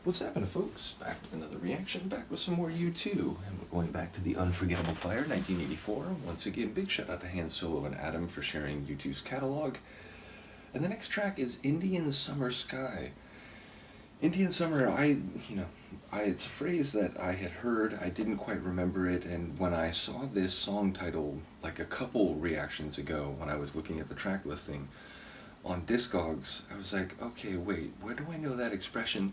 What's happening, folks? Back with another reaction, back with some more U2, and we're going back to the Unforgettable Fire, 1984. Once again, big shout out to Han Solo and Adam for sharing U2's catalog. And the next track is Indian Summer Sky. Indian Summer, it's a phrase that I had heard, I didn't quite remember it, and when I saw this song title, like a couple reactions ago, when I was looking at the track listing on Discogs, I was like, okay, wait, where do I know that expression?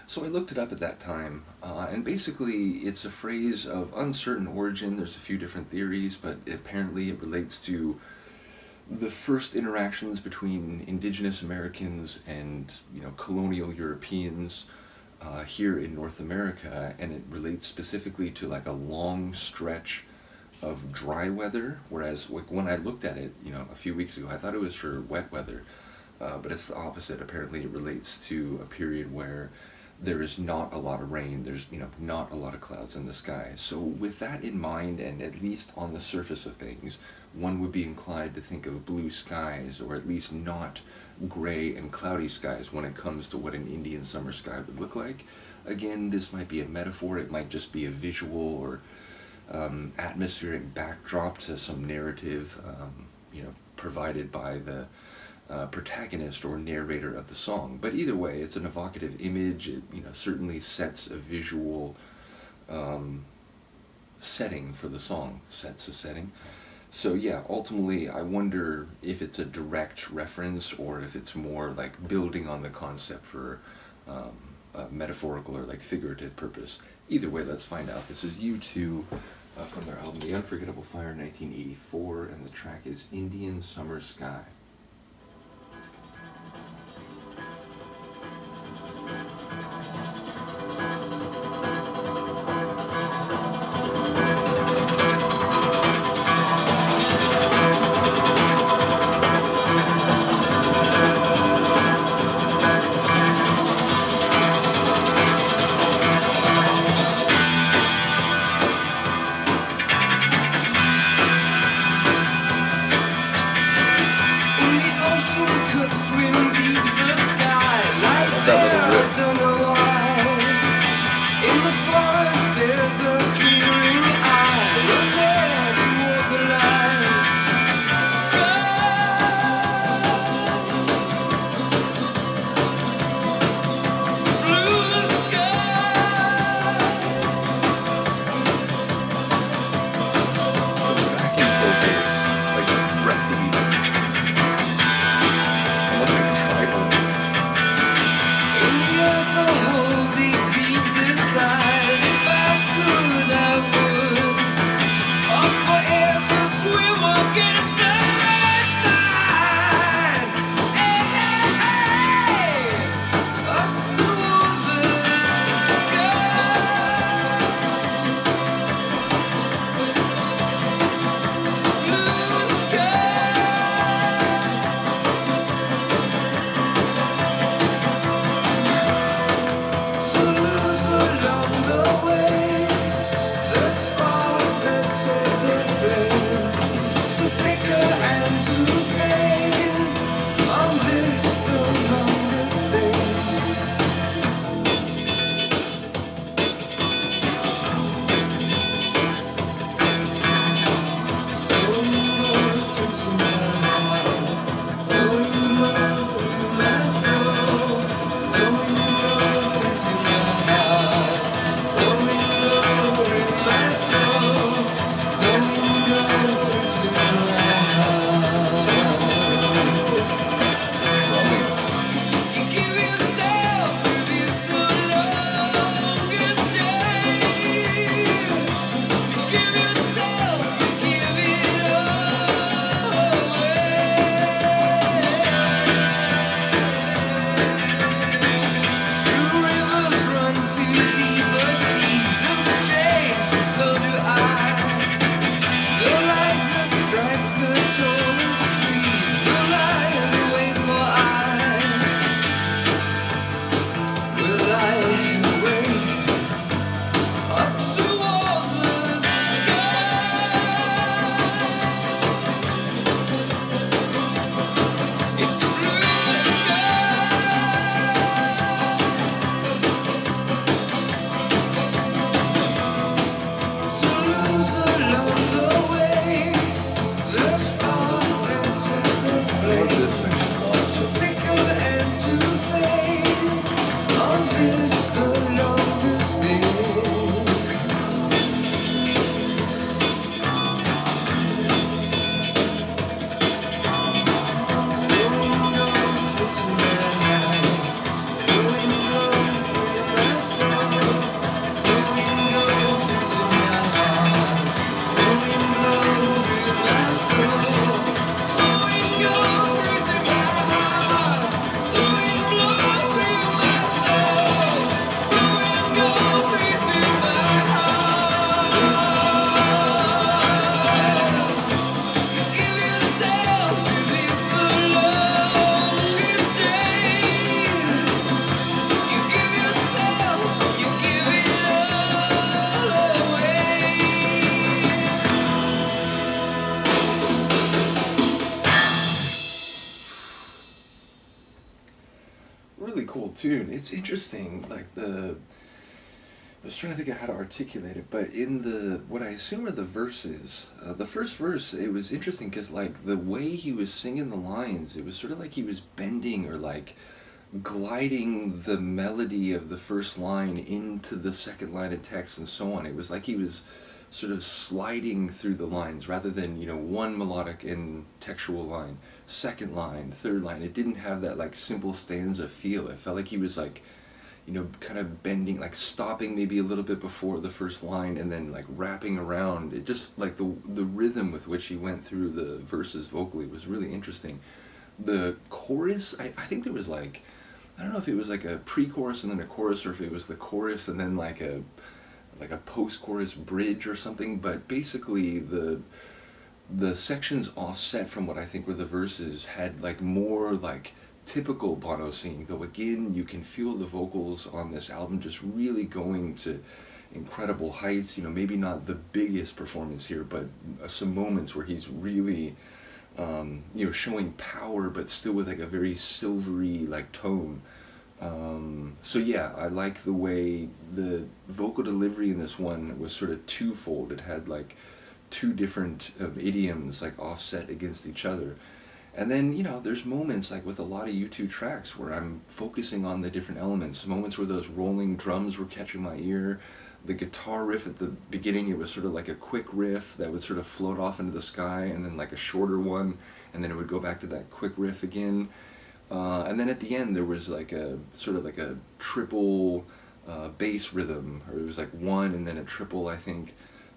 So I looked it up at that time, and basically it's a phrase of uncertain origin. There's a few different theories, but apparently it relates to the first interactions between indigenous Americans and colonial Europeans here in North America, and it relates specifically to like a long stretch of dry weather, whereas like when I looked at it a few weeks ago, I thought it was for wet weather, but it's the opposite. Apparently it relates to a period where there is not a lot of rain, there's not a lot of clouds in the sky. So with that in mind, and at least on the surface of things, one would be inclined to think of blue skies, or at least not gray and cloudy skies when it comes to what an Indian summer sky would look like. Again, this might be a metaphor, it might just be a visual or atmospheric backdrop to some narrative provided by the protagonist or narrator of the song. But either way, it's an evocative image. It certainly sets a visual setting for the song, sets a setting. So yeah, ultimately I wonder if it's a direct reference or if it's more like building on the concept for a metaphorical or like figurative purpose. Either way, let's find out. This is U2 from their album The Unforgettable Fire, 1984, and the track is Indian Summer Sky. Really cool tune. It's interesting, like I was trying to think of how to articulate it, but in what I assume are the verses, the first verse, it was interesting because like the way he was singing the lines, it was sort of like he was bending or like gliding the melody of the first line into the second line of text and so on. It was like he was sort of sliding through the lines rather than, one melodic and textual line, second line, third line. It didn't have that like simple stanza feel. It felt like he was like, kind of bending, like stopping maybe a little bit before the first line and then like wrapping around. It just like the rhythm with which he went through the verses vocally was really interesting. The chorus, I think there was like, I don't know if it was like a pre-chorus and then a chorus, or if it was the chorus and then like a post-chorus bridge or something, but basically the sections offset from what I think were the verses had like more like typical Bono singing, though again you can feel the vocals on this album just really going to incredible heights. Maybe not the biggest performance here, but some moments where he's really showing power but still with like a very silvery like tone. So yeah, I like the way the vocal delivery in this one was sort of twofold. It had like two different idioms like offset against each other. And then, there's moments like with a lot of U2 tracks where I'm focusing on the different elements, moments where those rolling drums were catching my ear. The guitar riff at the beginning, it was sort of like a quick riff that would sort of float off into the sky, and then like a shorter one, and then it would go back to that quick riff again. And then at the end there was like a sort of like a triple bass rhythm, or it was like one and then a triple, I think.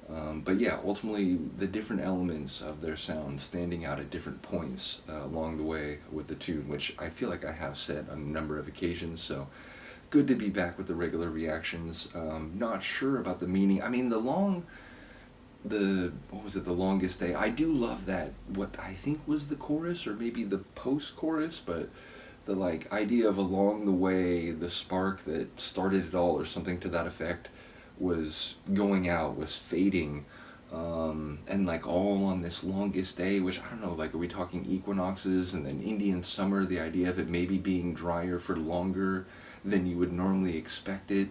But yeah, ultimately the different elements of their sound standing out at different points along the way with the tune, which I feel like I have said on a number of occasions. So good to be back with the regular reactions. Not sure about the meaning. I mean, what was it, The Longest Day? I do love that, what I think was the chorus or maybe the post-chorus, but the like idea of along the way, the spark that started it all or something to that effect was going out, was fading, and like all on this longest day, which I don't know, like are we talking equinoxes and then Indian summer, the idea of it maybe being drier for longer than you would normally expect it.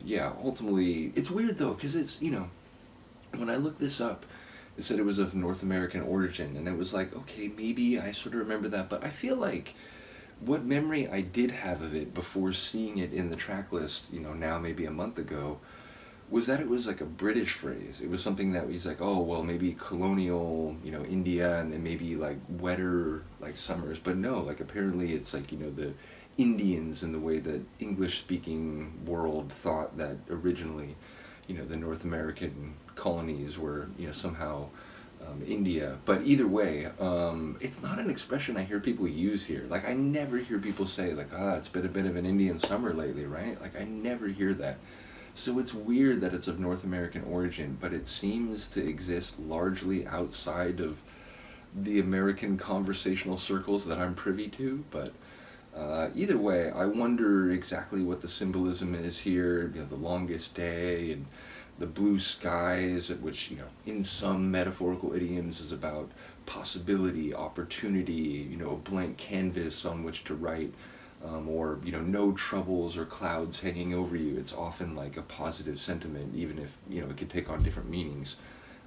Yeah, ultimately, it's weird though, because it's, when I looked this up, it said it was of North American origin, and it was like, okay, maybe I sort of remember that, but I feel like what memory I did have of it before seeing it in the track list, now maybe a month ago, was that it was like a British phrase. It was something that was like, oh, well, maybe colonial, India, and then maybe like wetter, like summers. But no, like apparently it's like, the Indians in the way that English-speaking world thought that originally, the North American colonies were, somehow India. But either way, it's not an expression I hear people use here. Like I never hear people say like, it's been a bit of an Indian summer lately, right? Like I never hear that. So it's weird that it's of North American origin, but it seems to exist largely outside of the American conversational circles that I'm privy to. But either way, I wonder exactly what the symbolism is here. The longest day and the blue skies, at which, in some metaphorical idioms is about possibility, opportunity, a blank canvas on which to write, or, no troubles or clouds hanging over you. It's often like a positive sentiment, even if, it could take on different meanings.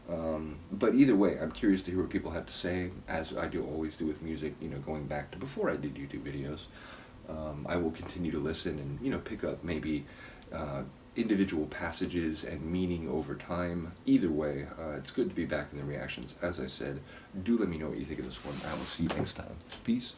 But either way, I'm curious to hear what people have to say, as I do always do with music, going back to before I did YouTube videos. I will continue to listen and, you know, pick up maybe individual passages and meaning over time. Either way, it's good to be back in the reactions. As I said, do let me know what you think of this one. I will see you next time. Peace.